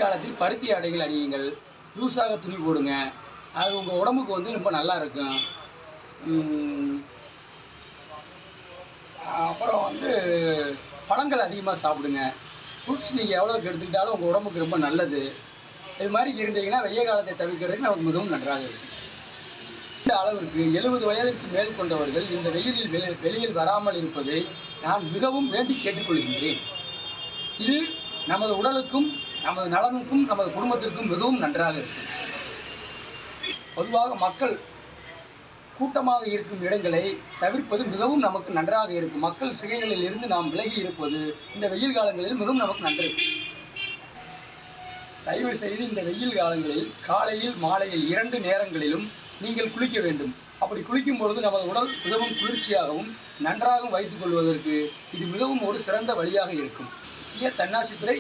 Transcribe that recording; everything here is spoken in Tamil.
காலத்தில் பருத்தி ஆடைகள் அணியுங்கள், லூஸாக துணி போடுங்க. அது உங்கள் உடம்புக்கு வந்து ரொம்ப நல்லா இருக்கும். அப்புறம் வந்து பழங்கள் அதிகமாக சாப்பிடுங்க. ஃப்ரூட்ஸ் நீங்கள் எவ்வளோக்கு எடுத்துக்கிட்டாலும் உங்கள் உடம்புக்கு ரொம்ப நல்லது. இது மாதிரி இருந்தீங்கன்னா வெய்ய காலத்தை தவிர்க்கிறதுக்கு நமக்கு மிகவும் நன்றாக இருக்கும். இந்த அளவிற்கு 70 வயதிற்கு மேல் கொண்டவர்கள் இந்த வெயிலில் வெளியில் வராமல் இருப்பதை நான் மிகவும் வேண்டி கேட்டுக்கொள்கின்றேன். இது நமது உடலுக்கும், நமது நலனுக்கும், நமது குடும்பத்திற்கும் மிகவும் நன்றாக இருக்கும். பொதுவாக மக்கள் கூட்டமாக இருக்கும் இடங்களை தவிர்ப்பது மிகவும் நமக்கு நன்றாக இருக்கும். மக்கள் சிகைகளில் இருந்து நாம் விலகி இருப்பது இந்த வெயில் காலங்களில் மிகவும் நமக்கு நன்று. தயவு செய்து இந்த வெயில் காலங்களில் காலையில் மாலையில் 2 நேரங்களிலும் நீங்கள் குளிக்க வேண்டும். அப்படி குளிக்கும் பொழுது நமது உடல் மிகவும் குளிர்ச்சியாகவும் நன்றாகவும் வைத்துக் கொள்வதற்கு இது மிகவும் ஒரு சிறந்த வழியாக இருக்கும். தன்னாசித்துறை